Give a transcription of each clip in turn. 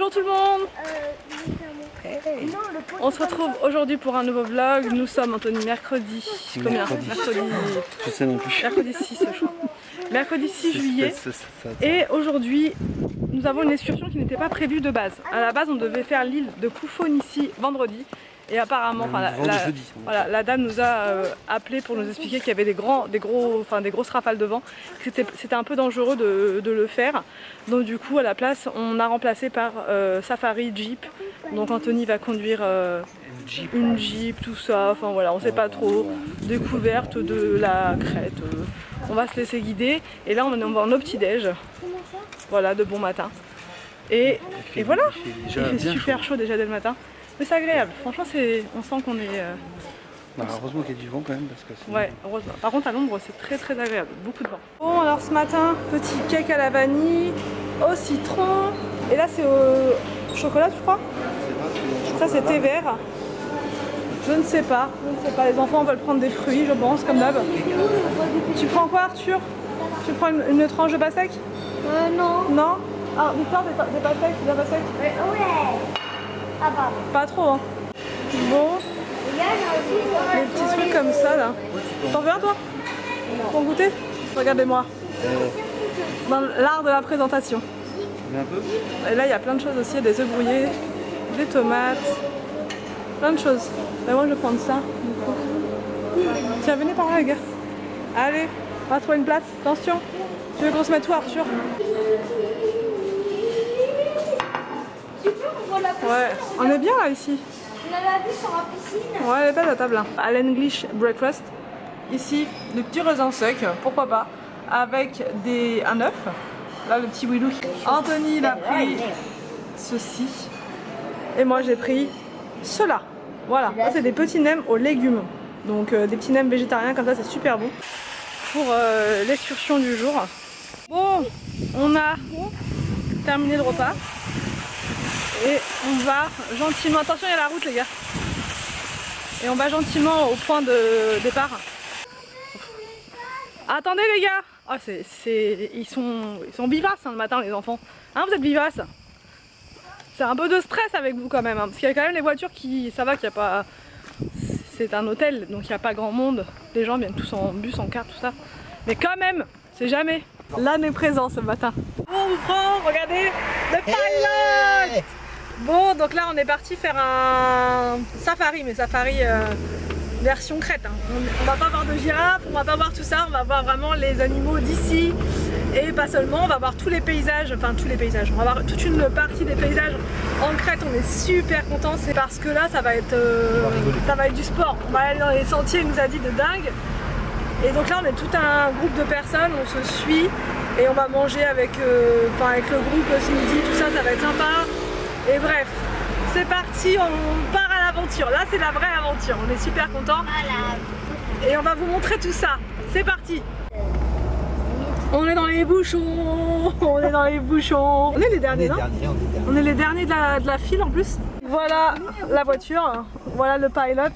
Bonjour tout le monde. Hey. On se retrouve aujourd'hui pour un nouveau vlog. Nous sommes, Anthony, mercredi. Combien? Mercredi. Je sais non plus. Mercredi 6, je crois. Mercredi 6 juillet. Et aujourd'hui, nous avons une excursion qui n'était pas prévue de base. À la base, on devait faire l'île de Koufone ici vendredi. Et apparemment, la dame nous a appelé pour nous expliquer qu'il y avait des grosses rafales de vent. C'était un peu dangereux de le faire. Donc du coup, à la place, on a remplacé par Safari Jeep. Donc Anthony va conduire une Jeep, tout ça. Enfin voilà, on sait pas trop. Découverte de la crête. On va se laisser guider. Et là, on va en petit-déj. Voilà, de bon matin. Et voilà, il fait super chaud déjà dès le matin. Mais c'est agréable, franchement on sent qu'on est... heureusement qu'il y a du vent quand même parce que sinon... Ouais, heureusement. Par contre à l'ombre c'est très agréable, beaucoup de vent. Bon alors ce matin, petit cake à la vanille, au citron, et là c'est au chocolat tu crois? Ça c'est thé vert. Je ne sais pas, les enfants veulent prendre des fruits je pense, comme d'hab. Tu prends quoi Arthur? Tu prends une tranche de pastèque? Non. Non? Ah Victor, des pastèques, de la pastèque? Ouais. Ah pardon. Pas trop hein. Bon. Les petits trucs comme ça là. T'en veux un toi? Pour goûter? Regardez-moi. Dans l'art de la présentation. Un peu. Et là il y a plein de choses aussi, des œufs brouillés, des tomates, plein de choses. Mais moi je vais prendre ça. Tiens, venez par là les gars. Allez, on va trouver une place. Attention. Tu veux qu'on se mette où Arthur? Ouais, on est bien là ici. On l'a vu sur la piscine. Ouais, elle est belle la table. À l'English breakfast. Ici, le petit raisin sec, pourquoi pas, avec un œuf. Là, le petit Willou. Anthony, il a pris ceci. Et moi, j'ai pris cela. Voilà, ça c'est des petits nems aux légumes. Donc des petits nems végétariens comme ça, c'est super bon. Pour l'excursion du jour. Bon, on a terminé le repas. Et on va gentiment, attention il y a la route les gars. Et on va gentiment au point de départ. Attendez les gars. Oh, ils sont vivaces hein, le matin les enfants. Hein, vous êtes vivaces. C'est un peu de stress avec vous quand même. Hein, parce qu'il y a quand même les voitures qui... Ça va qu'il n'y a pas... C'est un hôtel donc il n'y a pas grand monde. Les gens viennent tous en bus, en car, tout ça. Mais quand même, c'est jamais. L'âne est présent ce matin. On vous prend, regardez, le pilot. Bon, donc là on est parti faire un safari, mais safari version crête. Hein. On va pas voir de girafes, on va pas voir tout ça, on va voir vraiment les animaux d'ici. Et pas seulement, on va voir tous les paysages, enfin tous les paysages, on va voir toute une partie des paysages en Crète. On est super contents, c'est parce que là ça va être du sport. On va aller dans les sentiers, il nous a dit de dingue. Et donc là on est tout un groupe de personnes, on se suit et on va manger avec le groupe ce midi, tout ça, ça va être sympa. Et bref, c'est parti, on part à l'aventure. Là c'est la vraie aventure, on est super contents. Et on va vous montrer tout ça. C'est parti. On est dans les bouchons. On est dans les bouchons. On est les derniers, non? On est les derniers de la file en plus. Voilà la voiture, voilà le pilot.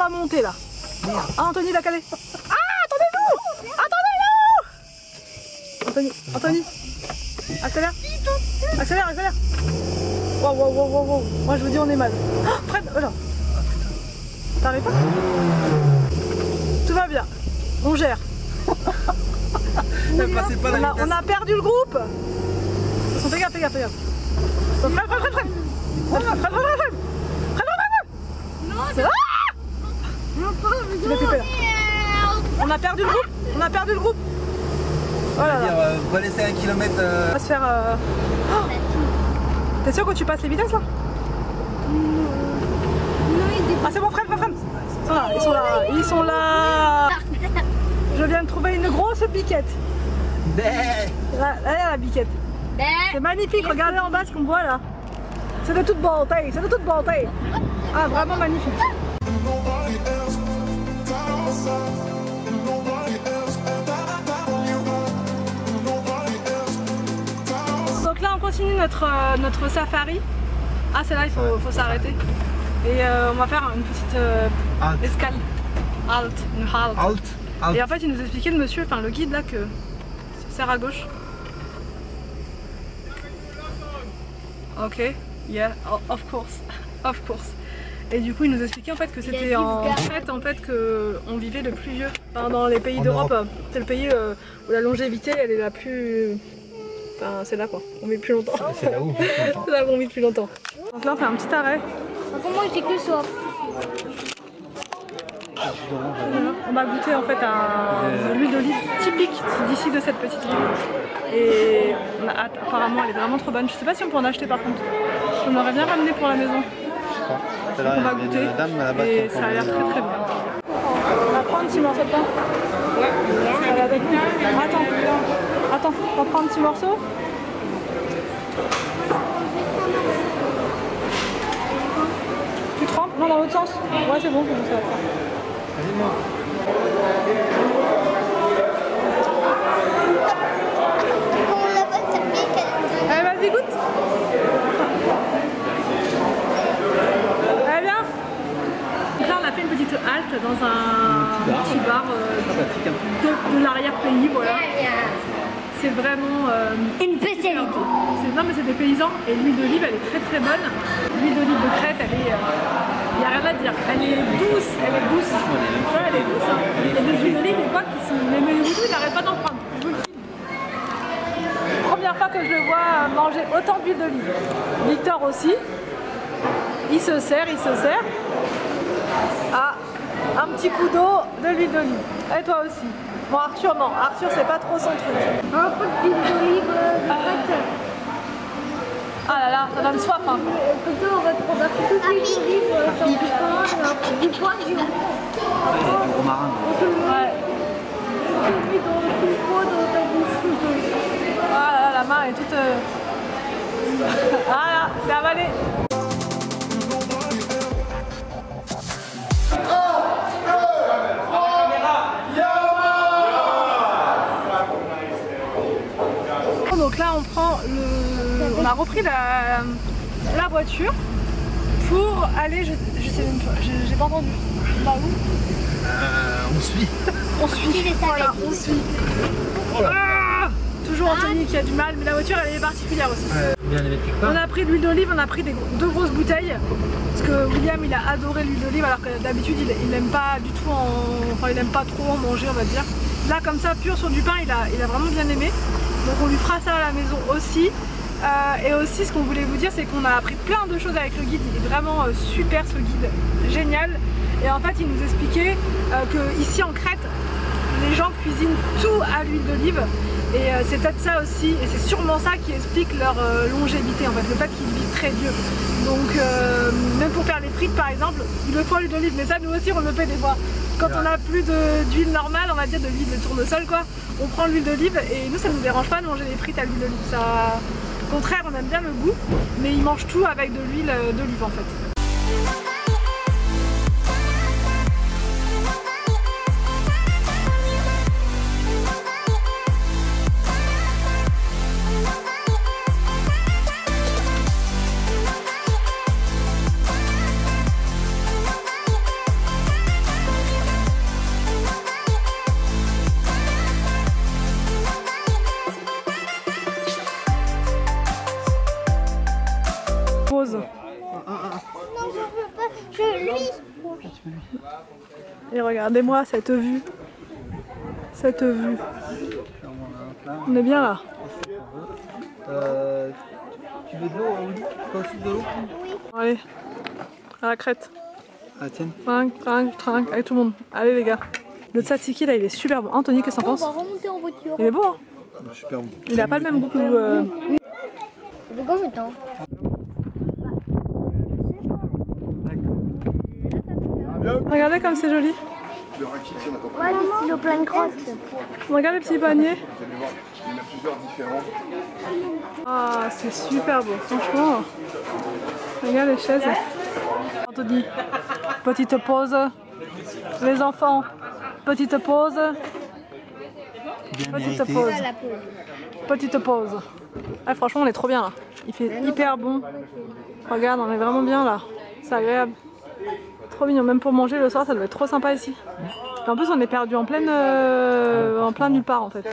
Monter là. Ah, Anthony l'a calé. Ah, attendez-nous. Anthony, accélère. Accélère. Wow. Moi je vous dis on est mal. Oh, Fred, là. T'arrives pas? Tout va bien. On gère. On a perdu le groupe. Fais gaffe. Fred. On a perdu le groupe. Voilà. On va laisser 1 kilomètre. On va se faire. Oh. T'es sûr que tu passes les vitesses là? Ah c'est bon, freine. Ils sont là. Je viens de trouver une grosse biquette. Là, il y a la biquette. C'est magnifique, regardez en bas ce qu'on voit là. C'est de toute beauté, c'est de toute beauté. Ah, vraiment magnifique. Donc là on continue notre safari. Ah c'est là, il faut s'arrêter. Et on va faire une petite escale. Une halte. Et en fait il nous expliquait le monsieur, enfin le guide là, que c'est serre à gauche. Ok, yeah, of course. Et du coup il nous expliquait en fait que c'était en fait que on vivait le plus vieux. Enfin, dans les pays d'Europe, c'est le pays où la longévité elle est la plus... Enfin c'est là quoi, on vit plus longtemps. C'est là où c'est là qu'on vit plus longtemps. Donc là on fait un petit arrêt. Pour moi j'ai que soif. On va goûter en fait à l'huile d'olive typique d'ici de cette petite ville. Et apparemment elle est vraiment trop bonne. Je sais pas si on peut en acheter par contre. Je m'aurais bien ramené pour la maison. On va goûter et ça a l'air très très bon. On va prendre un petit morceau de pain. Ouais. Elle est avec nous. Attends, on va prendre un petit morceau. Tu trempes? Non, dans l'autre sens. Ouais, c'est bon, ça va faire. Vas-y, moi. Allez, vas-y, goûte. Allez, bien. Donc là, on a fait une petite halte dans un petit bar de l'arrière-pays, voilà. C'est vraiment une spécialité. Non mais c'est des paysans et l'huile d'olive elle est très très bonne. L'huile d'olive de Crète elle est... il n'y a rien à dire. Elle est douce, elle est douce. Ouais, elle est douce. Hein. Il y a des huiles d'olive des fois qui sont... Mais Rudy il n'arrête pas d'en prendre. Je vous le dis. Première fois que je le vois manger autant d'huile d'olive. Victor aussi. Il se sert. Ah, un petit coup d'eau de l'huile d'olive. Et toi aussi. Bon Arthur non, Arthur c'est pas trop son truc. Un peu d'huile d'olive de Crète. Ah là là, ça donne soif hein. Comme ça on va trouver un peu d'huile d'olive sur du poisson. Du gros marin. Ouais. Ah là là, la main est toute... Ah là, c'est avalé. Donc là on prend le... On a repris la voiture pour aller... Je sais même pas, j'ai pas entendu. Bah où On suit. On suit, voilà, on suit. Ah, toujours Anthony qui a du mal, mais la voiture elle est particulière aussi. On a pris de l'huile d'olive, on a pris deux grosses bouteilles. Parce que William il a adoré l'huile d'olive alors que d'habitude il n'aime pas du tout enfin il aime pas trop en manger on va dire. Là comme ça pur sur du pain il a vraiment bien aimé. Donc on lui fera ça à la maison aussi. Et aussi ce qu'on voulait vous dire c'est qu'on a appris plein de choses avec le guide. Il est vraiment super ce guide, génial. Et en fait il nous expliquait que ici en Crète les gens cuisinent tout à l'huile d'olive. Et c'est peut-être ça aussi, et c'est sûrement ça qui explique leur longévité en fait, le fait qu'ils vivent très vieux. Donc même pour faire les frites par exemple, il le faut à l'huile d'olive, mais ça nous aussi on le fait des fois. Quand on n'a plus d'huile normale, on va dire de l'huile de tournesol quoi, on prend l'huile d'olive et nous ça nous dérange pas de manger les frites à l'huile d'olive. Ça... Au contraire on aime bien le goût, mais ils mangent tout avec de l'huile d'olive en fait. Rose. Non, je veux pas. Je lis. Et regardez-moi cette vue. Cette vue. On est bien là. Tu veux de l'eau, Willy? Toi aussi de l'eau? Oui. Allez, à la crête. Ah tiens. Trinque, avec tout le monde. Allez les gars. Le tzatziki là il est super bon. Anthony, qu'est-ce que t'en penses? On va remonter en voiture. Il est beau hein? Super bon. Il a pas le même goût que... De combien de temps? Regardez comme c'est joli. Ouais, des stylos plein de crottes. Regardez le petit panier. Ah, c'est super beau, franchement. Regarde les chaises. Anthony, petite pause. Les enfants, petite pause. Petite pause. Petite pause. Ah, franchement, on est trop bien là. Il fait hyper bon. Regarde, on est vraiment bien là. C'est agréable. Trop mignon. Même pour manger le soir, ça doit être trop sympa ici. Et en plus, on est perdu en plein nulle part en fait.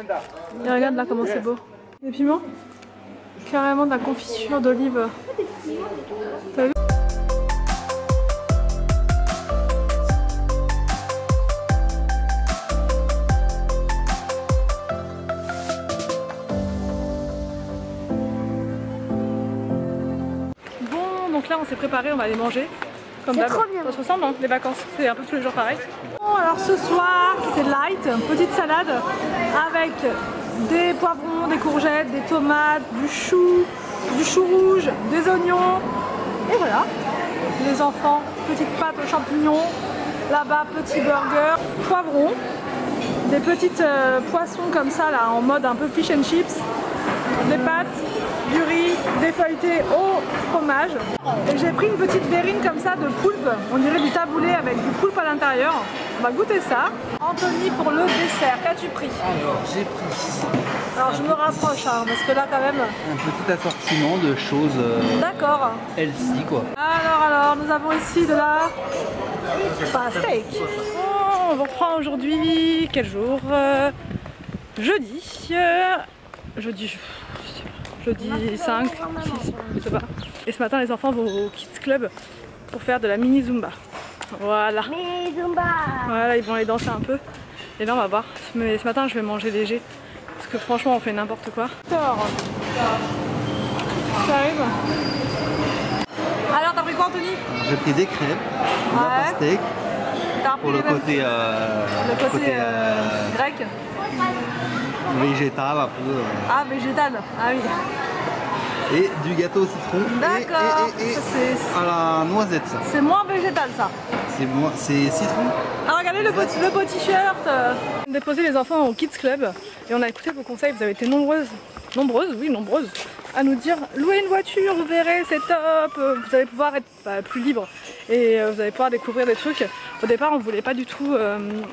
Et regarde là comment c'est beau. Des piments. Carrément de la confiture d'olive. T'as vu ? Bon, donc là on s'est préparé, on va aller manger. Comme d'hab. Ça se ressemble, hein, les vacances, c'est un peu tous les jours pareil. Bon, alors ce soir, c'est light, une petite salade avec des poivrons, des courgettes, des tomates, du chou rouge, des oignons. Et voilà, les enfants, petite pâte aux champignons. Là-bas, petit burger, poivrons, des petites poissons comme ça, là, en mode un peu fish and chips, des pâtes, du riz, des feuilletés au fromage. Et j'ai pris une petite verrine comme ça de poulpe, on dirait du taboulé avec du poulpe à l'intérieur. On va goûter ça. Anthony, pour le dessert, qu'as-tu pris? Alors j'ai pris. Alors je me rapproche, hein, parce que là quand même... Un petit assortiment de choses D'accord. healthy quoi. Alors, nous avons ici de la steak. Oh, on reprend aujourd'hui, quel jour? Jeudi 5, 6, je sais pas. Et ce matin les enfants vont au Kids Club pour faire de la mini Zumba. Voilà. Mini Zumba. Voilà, ils vont aller danser un peu. Et là on va voir. Mais ce matin je vais manger léger. Parce que franchement on fait n'importe quoi. Thor. Ça arrive. Alors t'as pris quoi Anthony? J'ai pris des crêpes, de la pastèque, pour le côté grec. Végétal un peu. Ah végétal, ah oui. Et du gâteau au citron. D'accord. Et à la noisette ça. C'est moins végétal ça. C'est citron. Ah regardez le beau t-shirt. On a déposé les enfants au Kids Club et on a écouté vos conseils, vous avez été nombreuses à nous dire louez une voiture, vous verrez c'est top, vous allez pouvoir être plus libre et vous allez pouvoir découvrir des trucs. Au départ on voulait pas du tout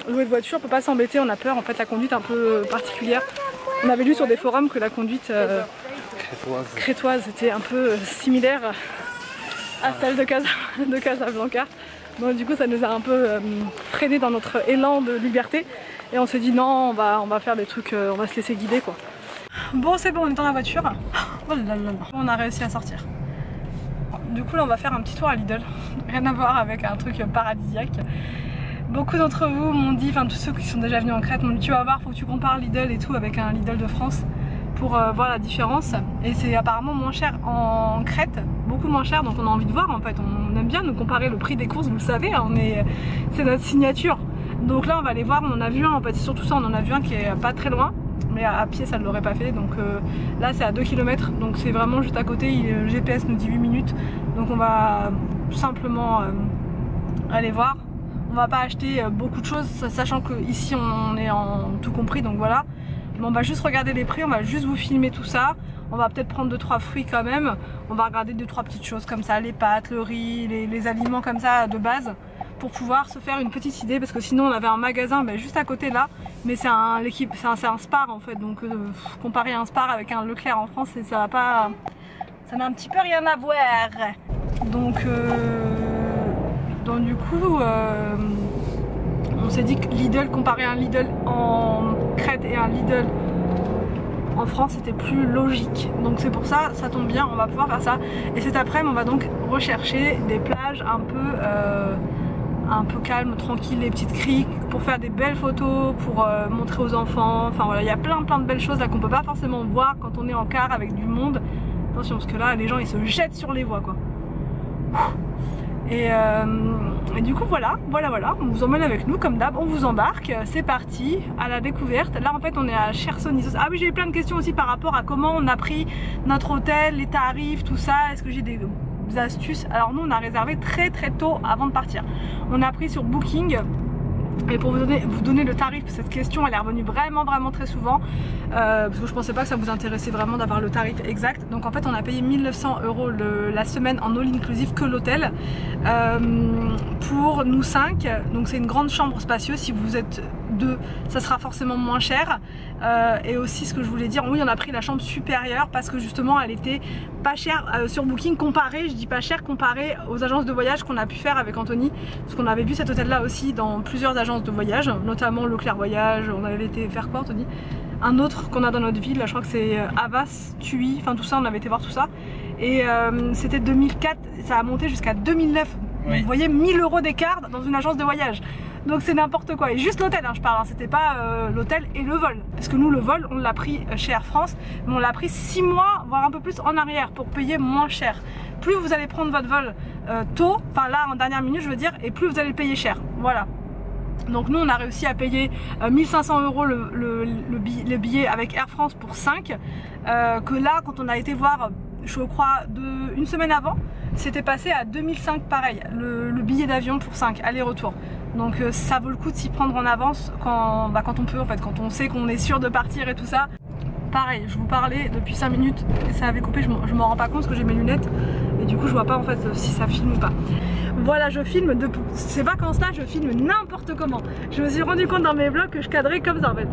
louer de voiture, on peut pas s'embêter, on a peur en fait, la conduite un peu particulière. On avait lu sur des forums que la conduite crétoise était un peu similaire à celle de Casablanca. Donc du coup ça nous a un peu freiné dans notre élan de liberté et on s'est dit non, on va faire des trucs, on va se laisser guider quoi. Bon c'est bon, on est dans la voiture. Oh là là là. On a réussi à sortir. Du coup là on va faire un petit tour à Lidl. Rien à voir avec un truc paradisiaque. Beaucoup d'entre vous m'ont dit, enfin tous ceux qui sont déjà venus en Crète m'ont dit tu vas voir, faut que tu compares Lidl et tout avec un Lidl de France pour voir la différence. Et c'est apparemment moins cher en Crète, beaucoup moins cher, donc on a envie de voir en fait. On aime bien nous comparer le prix des courses, vous le savez, hein, c'est notre signature. Donc là on va aller voir, on en a vu un en fait, surtout ça on en a vu un qui est pas très loin. Mais à pied ça ne l'aurait pas fait, donc là c'est à 2 km, donc c'est vraiment juste à côté, le GPS nous dit 8 minutes, donc on va simplement aller voir. On va pas acheter beaucoup de choses, sachant que ici on est en tout compris, donc voilà. Mais on va juste regarder les prix, on va juste vous filmer tout ça. On va peut-être prendre 2-3 fruits quand même, on va regarder 2-3 petites choses comme ça, les pâtes, le riz, les aliments comme ça de base, pour pouvoir se faire une petite idée, parce que sinon on avait un magasin juste à côté là, mais c'est un Spar en fait, donc comparer un Spar avec un Leclerc en France, ça n'a un petit peu rien à voir. Donc du coup on s'est dit que Lidl, comparer un Lidl en Crète et un Lidl en France c'était plus logique, donc c'est pour ça, ça tombe bien, on va pouvoir faire ça. Et cet après-midi on va donc rechercher des plages un peu calmes, tranquilles, les petites criques, pour faire des belles photos, pour montrer aux enfants. Enfin voilà, il y a plein de belles choses là qu'on peut pas forcément voir quand on est en car avec du monde. Attention parce que là les gens ils se jettent sur les voies quoi. Et du coup voilà, on vous emmène avec nous comme d'hab, on vous embarque, c'est parti à la découverte. Là en fait on est à Chersonissos. Ah oui, j'ai eu plein de questions aussi par rapport à comment on a pris notre hôtel, les tarifs, tout ça, est-ce que j'ai des astuces. Alors nous on a réservé très tôt avant de partir. On a pris sur Booking Et pour vous donner le tarif, cette question elle est revenue vraiment très souvent parce que je pensais pas que ça vous intéressait vraiment d'avoir le tarif exact. Donc en fait on a payé 1900 € la semaine en all inclusive que l'hôtel pour nous 5. Donc c'est une grande chambre spacieuse. Si vous êtes 2 ça sera forcément moins cher. Et aussi ce que je voulais dire, oui on a pris la chambre supérieure parce que justement elle était pas chère sur Booking comparé, je dis pas cher comparé aux agences de voyage qu'on a pu faire avec Anthony, parce qu'on avait vu cet hôtel là aussi dans plusieurs agences de voyage, notamment Leclerc Voyage. On avait été faire quoi Anthony? Un autre qu'on a dans notre ville, là, je crois que c'est Havas, Tui, enfin tout ça, on avait été voir tout ça. Et c'était 2004, ça a monté jusqu'à 2009. Oui. Donc, vous voyez 1000 € d'écart dans une agence de voyage. Donc c'est n'importe quoi. Et juste l'hôtel, hein, je parle, hein, c'était pas l'hôtel et le vol. Parce que nous, le vol, on l'a pris chez Air France, mais on l'a pris 6 mois, voire un peu plus en arrière pour payer moins cher. Plus vous allez prendre votre vol tôt, enfin là en dernière minute je veux dire, et plus vous allez le payer cher. Voilà. Donc nous on a réussi à payer 1500 € le billet avec Air France pour 5, que là quand on a été voir, je crois une semaine avant, c'était passé à 2005 pareil, le billet d'avion pour 5, aller-retour. Donc ça vaut le coup de s'y prendre en avance quand on peut en fait, quand on sait qu'on est sûr de partir et tout ça. Pareil, je vous parlais depuis 5 minutes et ça avait coupé, je m'en rends pas compte parce que j'ai mes lunettes et du coup je vois pas en fait si ça filme ou pas. Voilà, je filme de ces vacances là, je filme n'importe comment. Je me suis rendu compte dans mes vlogs que je cadrais comme ça en fait.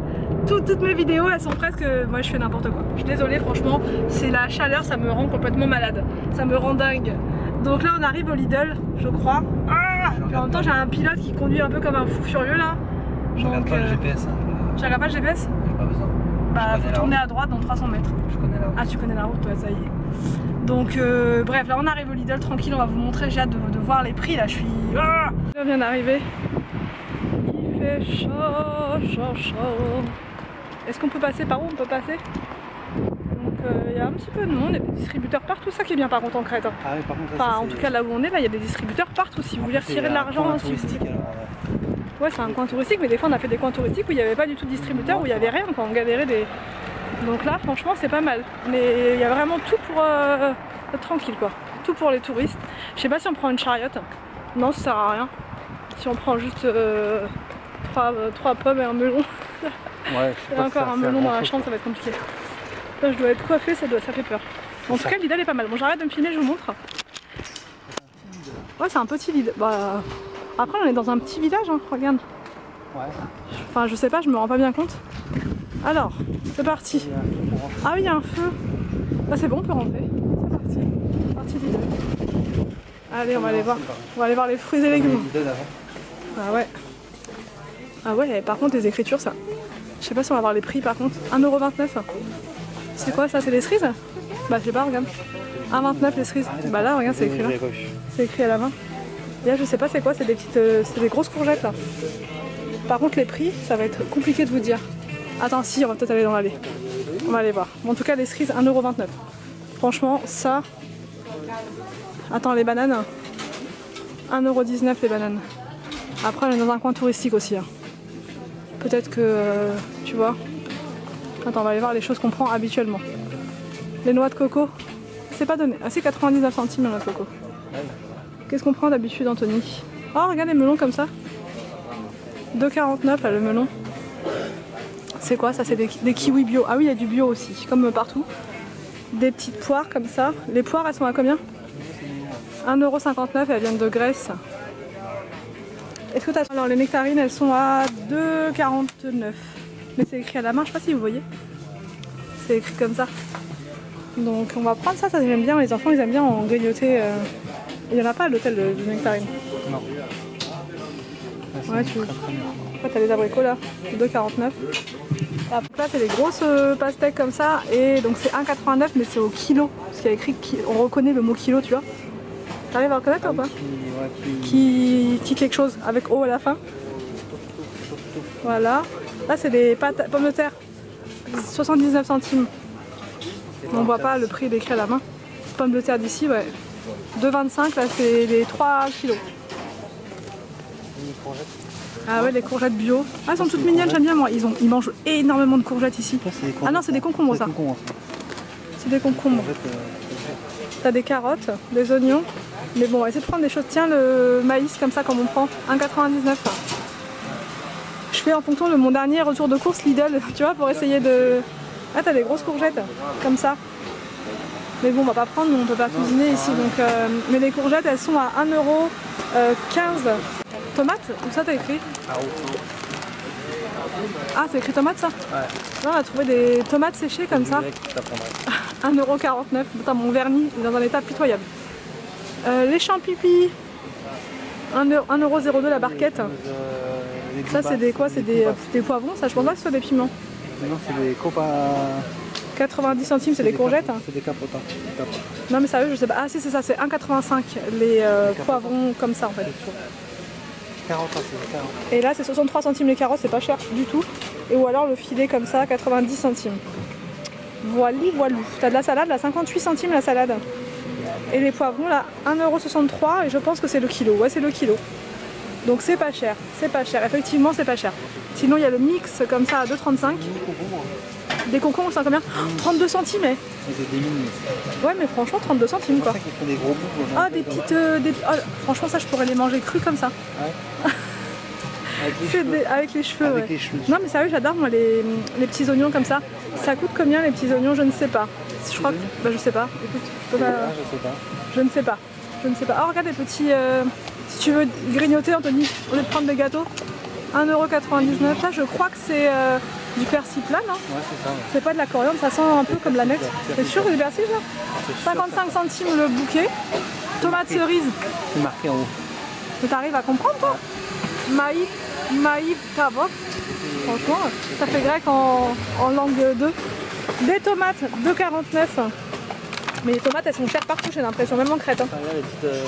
Toutes mes vidéos elles sont presque, moi je fais n'importe quoi. Je suis désolée franchement, c'est la chaleur, ça me rend complètement malade, ça me rend dingue. Donc là on arrive au Lidl, je crois. Puis en même temps j'ai un pilote qui conduit un peu comme un fou furieux là. Je regarde pas le GPS. Tu regardes pas le GPS? J'ai pas besoin. Bah faut tourner à droite dans 300 mètres. Je connais la route. Ah tu connais la route toi, ça y est. Donc bref, là on arrive au Lidl tranquille, on va vous montrer, j'ai hâte de voir les prix là, je suis... On vient d'arriver. Il fait chaud. Est-ce qu'on peut passer par où on peut passer? Donc il y a un petit peu de monde, il y a des distributeurs partout, ça qui est bien par contre en Crète. Ah oui, par contre, enfin en tout cas là où on est, là il y a des distributeurs partout si vous voulez retirer de l'argent. Ouais c'est un coin touristique, mais des fois on a fait des coins touristiques où il n'y avait pas du tout de distributeur, où il n'y avait rien, quand on galérait des... Donc là franchement c'est pas mal, mais il y a vraiment tout pour être tranquille quoi, tout pour les touristes. Je sais pas si on prend une chariote, non ça sert à rien. Si on prend juste 3 pommes et un melon, ouais, et encore un melon dans la chambre ça va être compliqué. Là je dois être coiffée, ça fait peur. En tout cas l'idée est pas mal, bon j'arrête de me filmer, je vous montre. Ouais c'est un petit vide, bah après on est dans un petit village hein, regarde. Ouais. Enfin je sais pas, je me rends pas bien compte. Alors, c'est parti. Ah oui, il y a un feu. Bah c'est bon, on peut rentrer. C'est parti d'Idel. Allez, on va aller voir. On va aller voir les fruits et légumes. Ah ouais. Ah ouais, par contre les écritures ça. Je sais pas si on va voir les prix par contre. 1,29 €. C'est quoi ça? C'est les cerises? Bah je sais pas, regarde. 1,29 € les cerises. Bah là, regarde, c'est écrit là. C'est écrit à la main. Et là je sais pas c'est quoi, c'est des petites. C'est des grosses courgettes là. Par contre les prix, ça va être compliqué de vous dire. Attends, si, on va peut-être aller dans l'allée. On va aller voir. Bon, en tout cas, les cerises, 1,29 €. Franchement, ça... Attends, les bananes. 1,19 € les bananes. Après, on est dans un coin touristique aussi. Hein. Peut-être que... tu vois. Attends, on va aller voir les choses qu'on prend habituellement. Les noix de coco. C'est pas donné. Ah, c'est 99 centimes la noix de coco. Qu'est-ce qu'on prend d'habitude, Anthony? Oh, regarde les melons comme ça. 2,49 € là, le melon. C'est quoi ça? C'est des kiwis bio. Ah oui, il y a du bio aussi, comme partout. Des petites poires comme ça. Les poires, elles sont à combien? 1,59 €, elles viennent de Grèce. Est-ce que tu as... Alors les nectarines, elles sont à 2,49 €. Mais c'est écrit à la main, je sais pas si vous voyez. C'est écrit comme ça. Donc on va prendre ça, ça j'aime bien. Les enfants, ils aiment bien en grignoter. Il n'y en a pas à l'hôtel de nectarines. Non. Ouais, tu... Après t'as les abricots là, 2,49 €. Après là c'est des grosses pastèques comme ça et donc c'est 1,89 € mais c'est au kilo. Parce qu'il y a écrit, on reconnaît le mot kilo tu vois. T'arrives à reconnaître ou pas? Qui quelque chose avec O à la fin. Voilà. Là c'est des pâtes, pommes de terre, 79 centimes. On voit pas le prix, il est écrit à la main. Pommes de terre d'ici, ouais. 2,25 € là c'est les 3 kilos. Ah ouais, les courgettes bio. Ah, elles sont toutes mignonnes, j'aime bien moi. Ils mangent énormément de courgettes ici. Ah non, c'est des concombres ça. C'est des concombres. T'as des carottes, des oignons. Mais bon, on va essayer de prendre des choses. Tiens, le maïs comme ça comme on prend. 1,99 €. fais en fonction de mon dernier retour de course Lidl, tu vois, pour essayer de... Ah, t'as des grosses courgettes, comme ça. Mais bon, on va pas prendre, on peut pas cuisiner ici. Donc, mais les courgettes, elles sont à 1,15 €. Tomates, où ça t'as écrit? Ah, c'est écrit tomate ça? Ouais. Là, on a trouvé des tomates séchées comme ça. 1,49 €. Putain, mon vernis est dans un état pitoyable. Les champignons, 1,02 € la barquette. Ça, c'est des quoi? C'est des poivrons, ça? Je pense pas que ce soit des piments. Non, c'est des copas. 90 centimes, c'est des courgettes. C'est des capotins. Non, mais sérieux, je sais pas. Ah, si, c'est ça, c'est 1,85 € les poivrons comme ça en fait. 40, c'est 40. Et là, c'est 63 centimes les carottes, c'est pas cher du tout. Et ou alors le filet comme ça, 90 centimes. Voilou. T'as de la salade, là, 58 centimes la salade. Et les poivrons, là, 1,63 € et je pense que c'est le kilo. Ouais, c'est le kilo. Donc c'est pas cher, effectivement c'est pas cher. Sinon il y a le mix comme ça à 2,35 €. Des concombres, c'est combien? 32 centimes. C'est des mini. Ouais, mais franchement 32 centimes quoi. C'est pour ça qu'ils font des gros bouts. Ah, des petites... oh, franchement ça je pourrais les manger crus comme ça. Ouais. Avec les cheveux. Avec ouais. les cheveux. Non mais sérieux, j'adore moi les petits oignons comme ça. Ça coûte combien les petits oignons? Je ne sais pas. Je crois que... Bah je sais pas. Écoute, je peux pas... Je sais pas. Je ne sais pas. Je ne sais pas. Oh regarde les petits... Si tu veux grignoter Anthony, au lieu de prendre des gâteaux, 1,99 €. Ça je crois que c'est du persil plat, non? Ouais, c'est ça. Ouais. C'est pas de la coriandre, ça sent un peu comme la nette. C'est sûr que c'est du persil là? 55 centimes le bouquet. Tomates cerises. C'est marqué en haut. Mais t'arrives à comprendre toi? Maïf tavok. Franchement, ça fait grec en langue 2. Des tomates, 2,49 €. Mais les tomates elles sont chères partout, j'ai l'impression, même en Crète. Hein. Ah, là, les petites,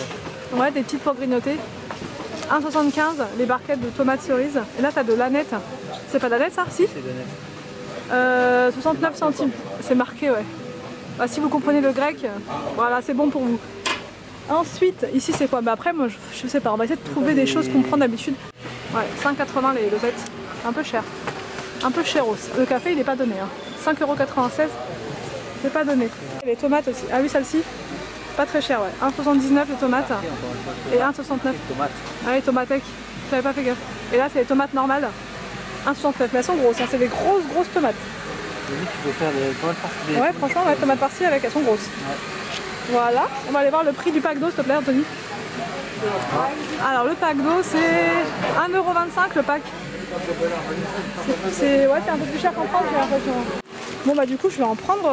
Ouais, des petites pour grignoter. 1,75 € les barquettes de tomates cerises. Et là, t'as de l'aneth. C'est pas d'aneth ça? Si? c'est de net. 69 centimes. C'est marqué, ouais. Bah, si vous comprenez le grec, voilà, c'est bon pour vous. Ensuite, ici c'est quoi? Bah après, moi je sais pas, on va essayer de trouver des choses qu'on prend d'habitude. Ouais, 5,80 € les dosettes. Un peu cher. Un peu cher aussi. Le café il est pas donné. Hein. 5,96 €. C'est pas donné. Les tomates aussi. Ah oui, celle-ci. Pas très cher, ouais. 1,79 € les tomates. Et 1,69 €. Tomates. Ah oui, tomatec. J'avais pas fait gaffe. Et là, c'est les tomates normales. 1,69 €. Mais elles sont grosses, hein. C'est des grosses tomates. Tu peux faire des tomates farcies. Ouais, franchement, ouais, tomates farcies avec, elles sont grosses. Ouais. Voilà. On va aller voir le prix du pack d'eau, s'il te plaît, Anthony. Alors, le pack d'eau, c'est 1,25 € le pack. C'est un peu plus cher qu'en France, j'ai l'impression. Bon, bah, du coup, je vais en prendre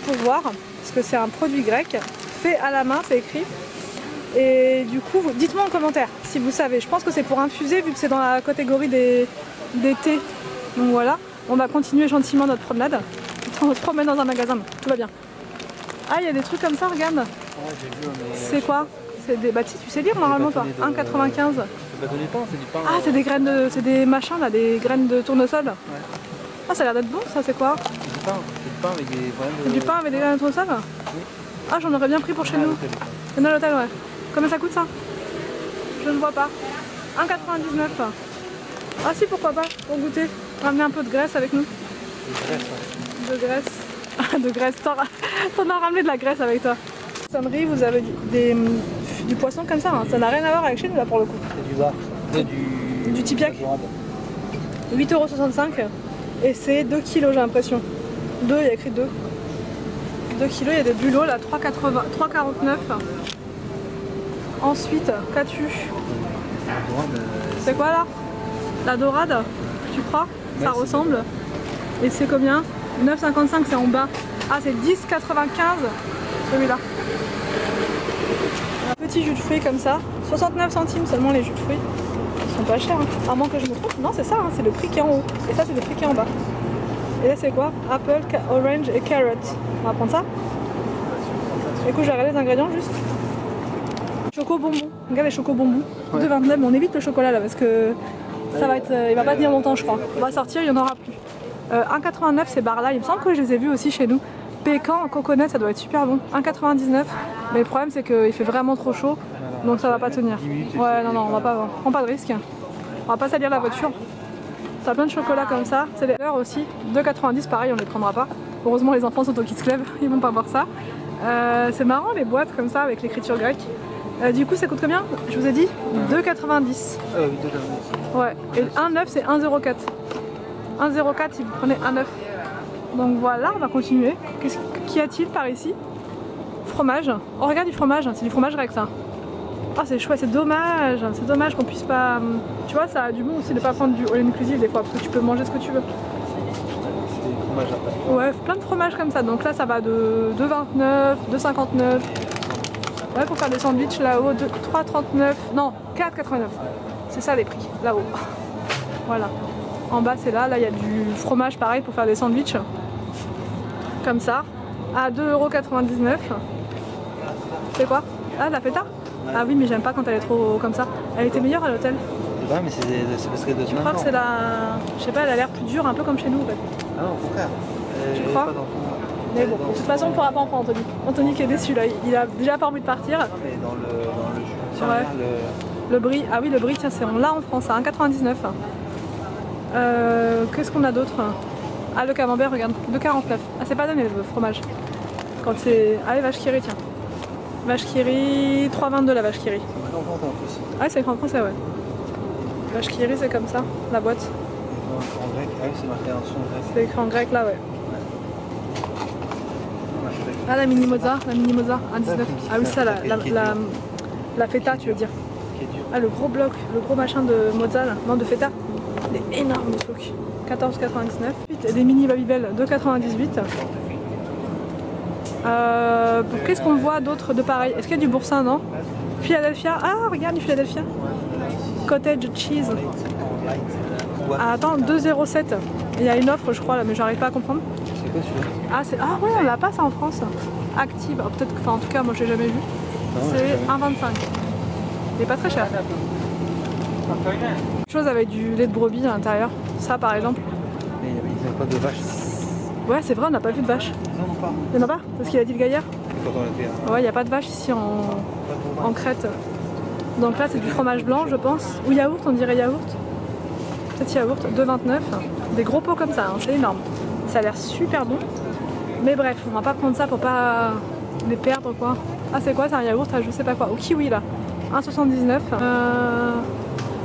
pour voir. Parce que c'est un produit grec. Fait à la main, c'est écrit. Et du coup, dites-moi en commentaire si vous savez. Je pense que c'est pour infuser vu que c'est dans la catégorie des thés. Donc voilà, on va continuer gentiment notre promenade. On se promène dans un magasin, tout va bien. Ah, il y a des trucs comme ça, regarde. Ouais, j'ai vu, mais... C'est quoi? C'est des... Bah si, tu sais lire normalement toi. 1,95 €. C'est pas du pain, c'est du pain. Ah, c'est des graines de... C'est des machins là, des graines de tournesol. Ouais. Ah, ça a l'air d'être bon, ça c'est quoi? C'est du pain avec des graines de... C'est du pain avec des graines de tournesol? Oui. Ah, j'en aurais bien pris pour chez nous. C'est dans l'hôtel, ouais. Combien ça coûte ça? Je ne vois pas. 1,99 €. Ah si, pourquoi pas, pour goûter. Ramener un peu de graisse avec nous. De graisse, ouais. De graisse. De graisse. T'en as ramené de la graisse avec toi. Sonnerie, vous avez du poisson comme ça. Hein. Ça n'a rien à voir avec chez nous là pour le coup. C'est du bar. Du tipiac. 8,65 €. Et c'est 2 kg, j'ai l'impression. 2, il y a écrit 2. 2 kg, il y a des bulots là, 3,49 €. Ensuite, qu'as-tu? C'est quoi là? La dorade, tu crois? Ça ressemble. Et c'est combien? 9,55 € c'est en bas. Ah, c'est 10,95 € celui-là. Un petit jus de fruits comme ça. 69 centimes seulement les jus de fruits. Ils sont pas chers. Hein. À moins que je me trompe. Non, c'est ça, hein, c'est le prix qui est en haut. Et ça, c'est le prix qui est en bas. Et là, c'est quoi? Apple, orange et carrot. On va prendre ça. Écoute, je vais regarder les ingrédients juste. Choco bonbons. Regarde les choco bonbons. Ouais. 2,29 €. Mais on évite le chocolat là parce que ça va être. Il va pas tenir longtemps, je crois. On va sortir, il y en aura plus. 1,89 € ces barres là. Il me semble que je les ai vus aussi chez nous. Pécan, coconut, ça doit être super bon. 1,99 €. Mais le problème, c'est qu'il fait vraiment trop chaud. Donc ça va pas tenir. Ouais, non, on va pas. Prends pas de risque. On va pas salir la voiture. Ça a plein de chocolat comme ça. C'est des fleurs aussi. 2,90 € pareil, on les prendra pas. Heureusement, les enfants sont au Kids Club, ils vont pas voir ça. C'est marrant les boîtes comme ça avec l'écriture grecque. Du coup, ça coûte combien? Je vous ai dit 2,90. Ah oui, 2,90. Ouais, et 1,9 c'est 1,04. 1,04 si vous prenez 1,9. Donc voilà, on va continuer. Qu'y a-t-il par ici? Fromage. Oh, regarde du fromage, c'est du fromage grec ça. Oh, c'est chouette, c'est dommage qu'on puisse pas. Tu vois, ça a du bon aussi de pas prendre du all inclusive des fois, parce que tu peux manger ce que tu veux. C'est des fromages après. Ouais, plein de fromages comme ça. Donc là, ça va de 2,29, 2,59. Ouais, pour faire des sandwichs là-haut, 3,39. Non, 4,89. C'est ça les prix, là-haut. Voilà. En bas, c'est là. Là, il y a du fromage pareil pour faire des sandwichs. Comme ça. À 2,99 €. C'est quoi? Ah, la feta? Ah oui, mais j'aime pas quand elle est trop comme ça. Elle était meilleure à l'hôtel. C'est vrai, mais c'est parce qu'elle doit Je crois que c'est la... Je sais pas, elle a l'air plus dure, un peu comme chez nous en fait. Ah non, au contraire. Tu crois? Mais bon, de toute façon, on pourra pas en prendre Anthony. Anthony qui est déçu là, il a déjà pas envie de partir. Non, mais dans le jus. Tiens, Ouais. regarde Le brie, ah oui, le brie, tiens, on l'a en France à 1,99 €. Qu'est-ce qu'on a d'autre? Ah, le camembert, regarde, 2,49 €. Ah, c'est pas donné le fromage. Quand c'est. Allez, vache qui rit, tiens. Vache qui rit, 3,22 € la vache qui rit. en plus. Ah, c'est écrit en français, ouais. Vache qui rit, c'est comme ça, la boîte. En grec, ah oui, c'est marqué en son grec. C'est écrit en grec là, ouais. Ah, la mini mozza, 1,19 €. Ah oui, ça, la feta, tu veux dire. Ah, le gros bloc, le gros machin de mozza, là. Non, de feta. Il est énorme le truc. 14,99 €. Des mini Babybel, 2,98 €. Qu'est-ce qu'on voit d'autre de pareil? Est-ce qu'il y a du boursin, non? Philadelphia. Ah, regarde du Philadelphia. Cottage cheese. Ah, attends, 2,07 €. Il y a une offre, je crois, là, mais j'arrive pas à comprendre. C'est quoi celui-là? Ah ouais, on l'a pas ça en France. Active. Oh, peut-être que, enfin, en tout cas, moi, je l'ai jamais vu. C'est 1,25 €. Il est pas très cher. Quelque chose avec du lait de brebis à l'intérieur. Ça, par exemple. Mais ils n'ont pas de vache. Ouais, c'est vrai, on n'a pas vu de vache. Non, non, pas. Il y en a pas? C'est ce qu'il a dit le gaillard? Quand on était là. Ouais, il n'y a pas de vache ici en Crète. Donc là, c'est du fromage blanc, je pense. Ou yaourt, on dirait yaourt. Peut-être yaourt, 2,29 €. Des gros pots comme ça, hein, c'est énorme. Ça a l'air super bon. Mais bref, on va pas prendre ça pour pas les perdre, quoi. Ah, c'est quoi? C'est un yaourt à je sais pas quoi. Au kiwi, là. 1,79 €.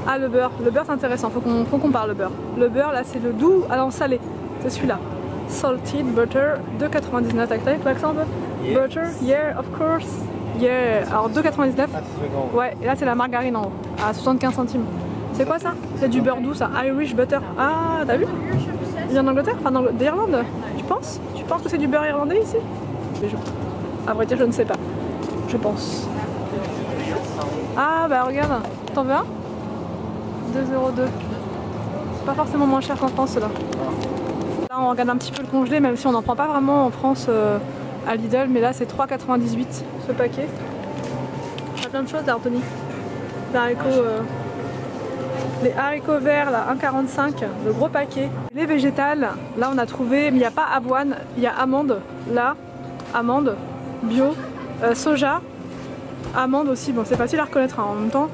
Ah, le beurre. Le beurre, c'est intéressant. Faut qu'on parle le beurre. Le beurre, là, c'est le doux à l'en salé. C'est celui-là. Salted butter, 2,99 €. T'as vu l'accent un peu? Butter, yeah, of course. Yeah. Alors 2,99 €. Ouais, et là c'est la margarine en haut, à 75 centimes. C'est quoi ça? C'est du beurre doux ça, Irish butter. Ah, t'as vu? Il vient d'Angleterre? Enfin d'Irlande? Tu penses? Tu penses que c'est du beurre irlandais ici? À vrai dire, je ne sais pas. Je pense. Ah bah regarde, t'en veux un? 2,02 €. C'est pas forcément moins cher qu'en France là. Là on regarde un petit peu le congelé, même si on n'en prend pas vraiment en France à Lidl, mais là c'est 3,98 € ce paquet. Il y a plein de choses là, Anthony. Les haricots verts là, 1,45 €, le gros paquet. Les végétales, là on a trouvé, mais il n'y a pas avoine, il y a amande, là, amande, bio, soja, amande aussi, bon c'est facile à reconnaître hein, en même temps.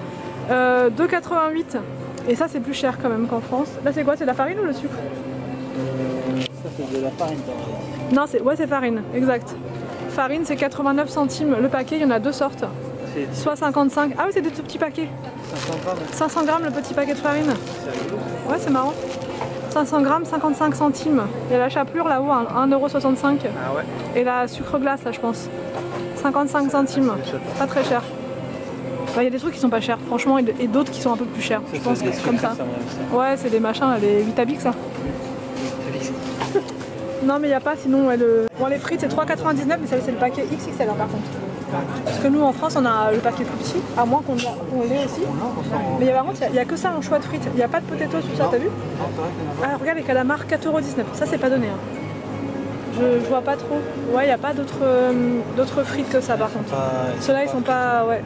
2,88 €, et ça c'est plus cher quand même qu'en France. Là c'est quoi, c'est de la farine ou le sucre? Ça c'est de la farine. Non, c'est farine, exact. Farine c'est 89 centimes le paquet, il y en a deux sortes. Soit 55, ah oui c'est des tout petits paquets. 500 grammes. 500 grammes le petit paquet de farine. Ouais c'est marrant. 500 grammes, 55 centimes. Il y a la chapelure là-haut, 1,65 €. Ah ouais. Et la sucre glace là je pense. 55 centimes. Pas très cher. Il y a des trucs qui sont pas chers franchement et d'autres qui sont un peu plus chers. Je pense comme ça. Ouais c'est des machins, les Vitabix ça. Non mais il n'y a pas sinon bon les frites c'est 3,99 € mais ça c'est le paquet XXL hein, par contre. Parce que nous en France on a le paquet plus petit, à moins qu'on l'ait aussi. Mais par contre il n'y a que ça en choix de frites, il n'y a pas de potatoes tout ça, t'as vu? Ah regarde les calamars 4,19 €, ça c'est pas donné. Hein. Je vois pas trop. Ouais il n'y a pas d'autres frites que ça par contre. Ceux-là ils sont pas... ouais.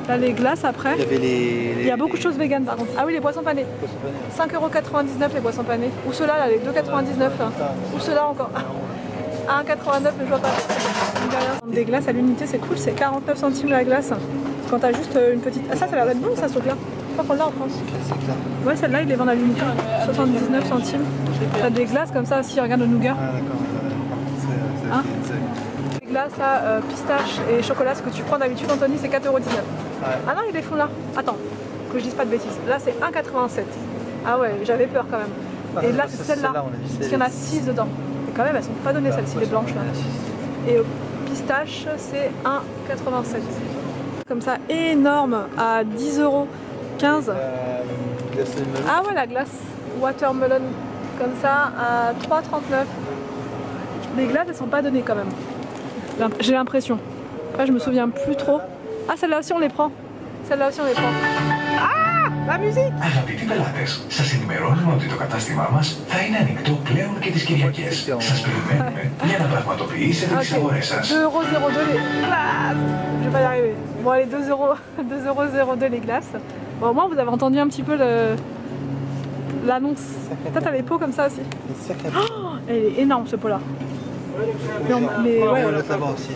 Là les glaces après. Il y a beaucoup de choses véganes par contre. Ah oui les poissons panés. 5,99 € les poissons panés. Ou ceux-là là, les 2,99 €. Ou ceux-là encore. 1,89 € mais je vois pas. Des glaces à l'unité c'est cool, c'est 49 centimes la glace. Quand t'as juste une petite... Ah ça a l'air d'être bon ça ce truc là. Je crois qu'on l'a en France. Ouais celle-là ils les vendent à l'unité. 79 centimes. T'as des glaces comme ça aussi, regarde le nougat. Ah d'accord. Hein? Glace là, pistache et chocolat, ce que tu prends d'habitude Anthony, c'est 4,19 €. Ouais. Ah non, ils les font là. Attends, que je dise pas de bêtises. Là c'est 1,87 €. Ah ouais, j'avais peur quand même. Et là c'est celle-là, parce qu'il y en a 6 dedans. Et quand même, elles sont pas données celles-ci, les blanches là. Et pistache, c'est 1,87 €. Comme ça, énorme, à 10,15 €. Ah ouais, la glace watermelon, comme ça, à 3,39 €. Les glaces, elles sont pas données quand même. J'ai l'impression. Après, je me souviens plus trop. Ah, celle-là aussi, on les prend. Celle-là aussi, on les prend. Ah, la musique! Αγαπητοί πελάτες, σας ενημερώνουμε ότι το κατάστημά μας θα είναι ανοιχτό πλέον και τις Κυριακές. Σας περιμένουμε για να πραγματοποιήσετε τις αγορές σας. 2,02 € les glaces. Je vais pas y arriver. Bon, allez, 2,02 € les glaces. Bon, au moins, vous avez entendu un petit peu l'annonce. Toi, t'as les pots comme ça aussi. Oh, elle est énorme, ce pot-là. Mais ouais. Là-bas aussi.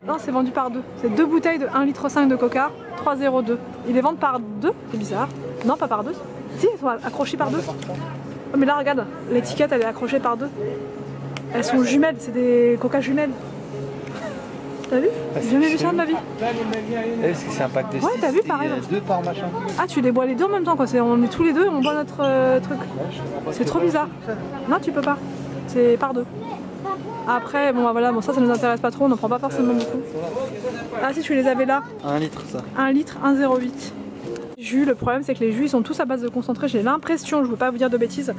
Non, c'est vendu par deux. C'est 2 bouteilles de 1,5 litre de coca, 3,02 €. Ils les vendent par deux, c'est bizarre. Non, pas par deux. Si, ils sont accrochés par deux. Oh, mais là, regarde, l'étiquette, elle est accrochée par deux. Elles sont jumelles, c'est des coca jumelles. T'as vu? J'ai jamais vu ça de ma vie. Est-ce que c'est un pack de 6? Ouais, t'as vu, pareil. 2 par machin. Ah, tu les bois les deux en même temps, quoi. On est tous les deux, on boit notre truc. C'est trop bizarre. Non, tu peux pas. C'est par deux. Après, bon, bah, voilà, bon, ça nous intéresse pas trop, on n'en prend pas forcément beaucoup. Ah, si tu les avais là. 1 litre, ça. 1 litre, 1,08 €. Jus, le problème c'est que les jus ils sont tous à base de concentré, j'ai l'impression, je veux pas vous dire de bêtises,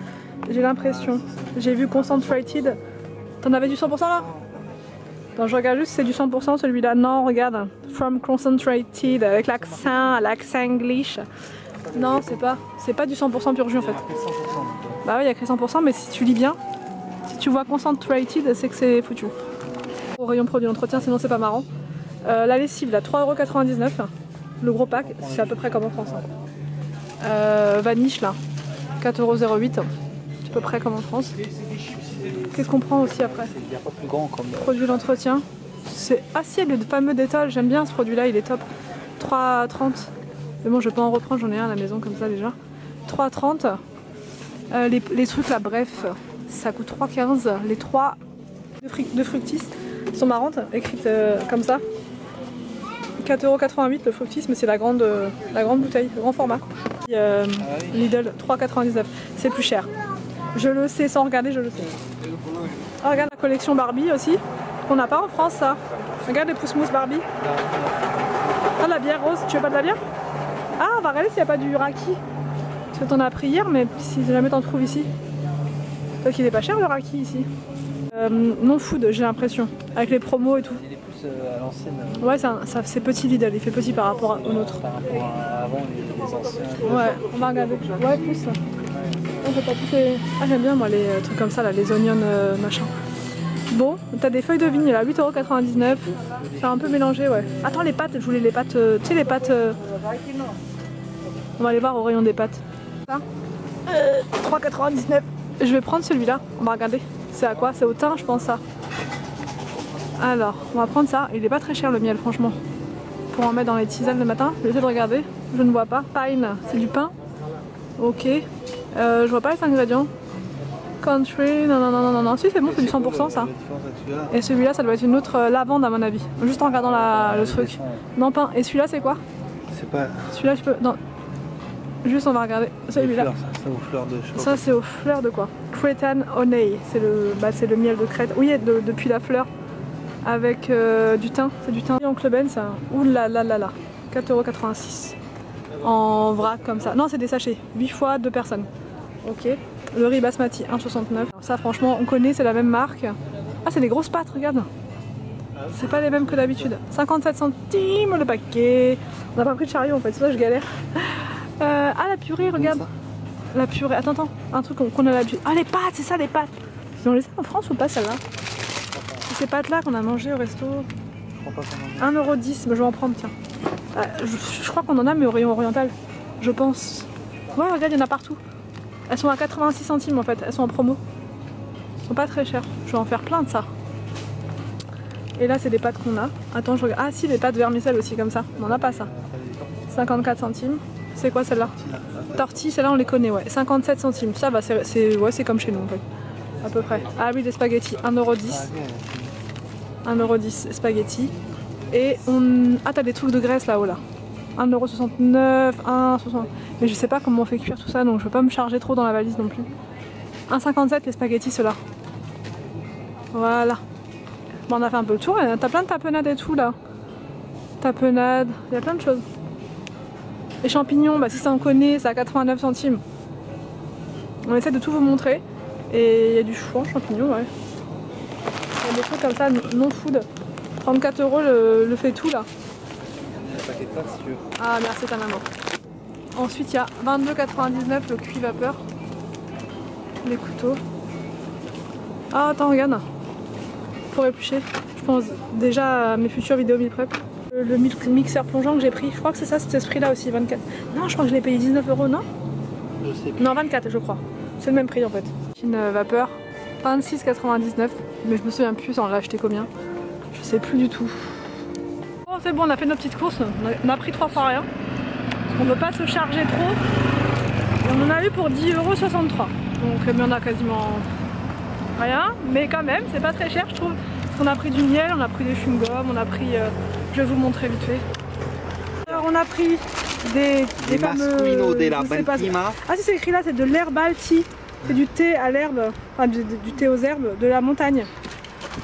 j'ai l'impression. J'ai vu concentrated. T'en avais du 100% là? Attends, je regarde juste si c'est du 100% celui-là. Non, regarde. From concentrated, avec l'accent English. Non, c'est pas du 100% pur jus en fait. Bah oui, il y a écrit 100%, mais si tu lis bien, si tu vois concentrated, c'est que c'est foutu. Au rayon produit d'entretien, sinon c'est pas marrant. La lessive, là, 3,99 €. Le gros pack, c'est à peu près comme en France. Hein. Vaniche, là, 4,08 €. C'est à peu près comme en France. Qu'est-ce qu'on prend aussi après? Il n'y a pas plus grand comme. Produit d'entretien. C'est assiette, le fameux Dettol. J'aime bien ce produit-là, il est top. 3,30 €. Mais bon, je vais pas en reprendre, j'en ai un à la maison comme ça déjà. 3,30 €. Les trucs là, bref, ça coûte 3,15 €. Les 3 de Fructis sont marrantes, écrites comme ça. 4,88 € le Fructis, mais c'est la grande bouteille, le grand format. Lidl, 3,99 €. C'est plus cher. Je le sais, sans regarder, je le sais. Oh, regarde la collection Barbie aussi, qu'on n'a pas en France, ça. Regarde les pousse-mousses Barbie. Ah, la bière rose, tu veux pas de la bière? Ah, on va regarder s'il n'y a pas du raki. Parce que t'en as pris hier, mais si jamais t'en trouves ici. Toi qu'il est pas cher le raki ici. Non food, j'ai l'impression, avec les promos et tout. Il est plus à l'ancienne. Ouais, c'est petit Lidl, il fait petit par rapport au nôtre. Par rapport à avant, les anciens. Ouais, on va regarder. Ouais, plus. Oh, j'ai pas toutes les... Ah, j'aime bien moi les trucs comme ça, là, les onions machin. Bon, t'as des feuilles de vigne là, 8,99 €. C'est un peu mélangé, ouais. Attends, les pâtes, je voulais les pâtes, tu sais les pâtes... On va aller voir au rayon des pâtes. Ça 3,99 €. Je vais prendre celui-là, on va regarder. C'est à quoi? C'est au thym, je pense ça. Alors, on va prendre ça. Il est pas très cher le miel, franchement. Pour en mettre dans les tisanes le matin. Je vais essayer de regarder. Je ne vois pas. Pine, c'est du pain. Ok. Je vois pas les ingrédients. Country, non. Si, c'est bon, c'est du 100% ça. Et celui-là, ça doit être une autre lavande à mon avis. Juste en regardant le truc. Non, pain. Et celui-là, c'est quoi? C'est pas. Celui-là, je peux. Non. Juste, on va regarder. Celui-là. Ça aux fleurs de chocolat. Ça, c'est aux fleurs de quoi? Cretan Honey. C'est le miel de Crète. Oui, depuis la fleur. Avec du thym. C'est du thym. Oncle Ben, ça. Ouh là là là là. 4,86 € en vrac comme ça. Non, c'est des sachets. 8 fois 2 personnes. Ok. Le riz basmati, 1,69 €. Ça, franchement, on connaît, c'est la même marque. Ah, c'est des grosses pâtes, regarde. C'est pas les mêmes que d'habitude. 57 centimes le paquet. On n'a pas pris de chariot en fait, c'est ça je galère. Ah, la purée, regarde. La purée, attends. Un truc qu'on a l'habitude. Ah, les pâtes, c'est ça, les pâtes. Ils ont les en France ou pas, celle-là? C'est ces pâtes-là qu'on a mangé au resto. 1,10 €, mais je vais en prendre, tiens. Je crois qu'on en a, mais au rayon oriental. Je pense. Ouais, regarde, il y en a partout. Elles sont à 86 centimes en fait, elles sont en promo. Elles sont pas très chères. Je vais en faire plein de ça. Et là, c'est des pâtes qu'on a. Attends, je regarde. Ah, si, les pâtes vermicelles aussi, comme ça. On n'en a pas ça. 54 centimes. C'est quoi celle-là? Tortilles, celle-là, on les connaît, ouais. 57 centimes. Ça va, c'est comme chez nous en fait. À peu près. Ah oui, des spaghettis, 1,10 €. 1,10€ spaghetti. Et on... Ah, t'as des trucs de graisse là-haut là. 1,69€, 1,60€. Mais je sais pas comment on fait cuire tout ça, donc je veux pas me charger trop dans la valise non plus. 1,57€ les spaghettis ceux-là. Voilà. Bon, on a fait un peu le tour, t'as plein de tapenades et tout là. Tapenades, il y a plein de choses. Les champignons, bah si ça en connaît, c'est à 89 centimes. On essaie de tout vous montrer. Et il y a du chou en champignons, ouais. Il y a des trucs comme ça, non food. 34€ le fait tout là. Ah merci ta maman. Ensuite il y a 22,99€ le cuit vapeur. Les couteaux. Ah attends regarde. Pour éplucher. Je pense déjà à mes futures vidéos meal prep. Le mixeur plongeant que j'ai pris, je crois que c'est ça, c'était ce prix là aussi, 24. Non je crois que je l'ai payé 19€, non? Je sais plus. Non 24 je crois. C'est le même prix en fait. Machine vapeur, 26,99€. Mais je me souviens plus, on l'a acheté combien. Je sais plus du tout. Bon c'est bon, on a fait nos petites courses, on a pris 3 fois rien. Parce qu'on ne veut pas se charger trop. Et on en a eu pour 10,63€. Donc mais on a quasiment rien. Mais quand même, c'est pas très cher je trouve. Parce qu'on a pris du miel, on a pris des chewing-gums, on a pris... je vais vous montrer vite fait. Alors on a pris des fameux... Ah si c'est écrit là, c'est de l'herbal tea. C'est du thé à l'herbe, enfin du thé aux herbes de la montagne.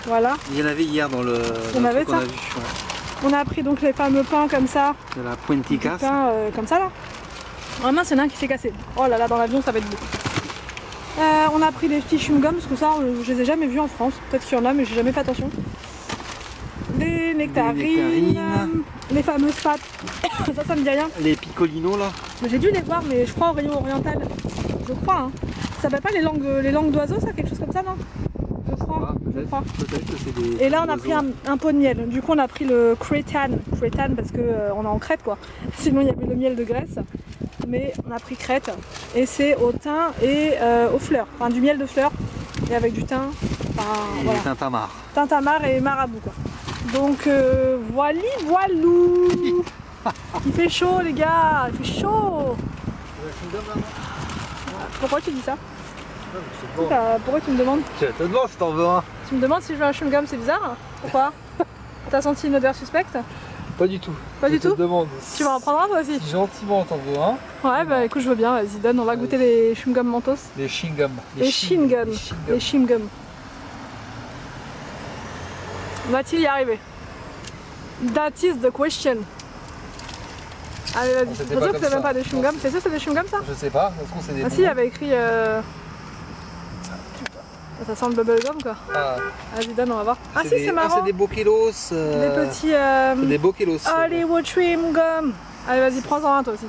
Voilà. Il y en avait hier dans le on avait ça. On a vu. Ouais. On a pris donc les fameux pains comme ça. De la Puenticas. Pains comme ça là. En main, c'est un qui s'est cassé. Oh là là, dans l'avion ça va être beau. On a pris des petits chewing-gums parce que ça, je les ai jamais vus en France. Peut-être qu'il y en a, mais j'ai jamais fait attention. Des nectarines. Les fameuses pâtes. ça me dit rien. Les picolinos là. J'ai dû les voir, mais je crois au rayon oriental. Je crois. Hein. Ça s'appelle pas les langues d'oiseaux, ça, quelque chose comme ça, non? Je crois. Peut-être que c'est des... Et là, on a pris un pot de miel. Du coup, on a pris le Crétan. Crétan parce qu'on est en Crète, quoi. Sinon, il y avait le miel de Grèce. Mais on a pris Crète. Et c'est au thym et aux fleurs. Enfin, du miel de fleurs. Et avec du thym. Enfin, et voilà. tintamarre. Tintamarre et marabout, quoi. Donc, voilou. Il fait chaud, les gars. Il fait chaud. Pourquoi tu dis ça? Pourquoi tu me demandes? Je te demande si t'en veux un. Tu me demandes si je veux un chewing-gum, c'est bizarre? Pourquoi? T'as senti une odeur suspecte? Pas du tout. Pas du tout? Je te demande. Tu vas en prendre un toi aussi? Si gentiment t'en veux un. Ouais bah écoute je veux bien, vas-y donne, on va goûter les chewing-gum mentos. Les chewing-gums. Les chewing-gum. Les chewing-gum. Va-t-il y arriver? That is the question. Allez vas-y, c'est sûr que c'est même pas des chewing-gums. C'est sûr que c'est des chewing-gums ça? Je sais pas, ça se trouve c'est des... Ah si, il y avait écrit... Ça sent le bubblegum quoi. Ah. Vas-y donne, on va voir. Ah si des... c'est marrant. c'est des bokelos. Des petits... C'est des bokelos. Hollywood chewing-gum. Allez vas-y, prends-en un toi aussi.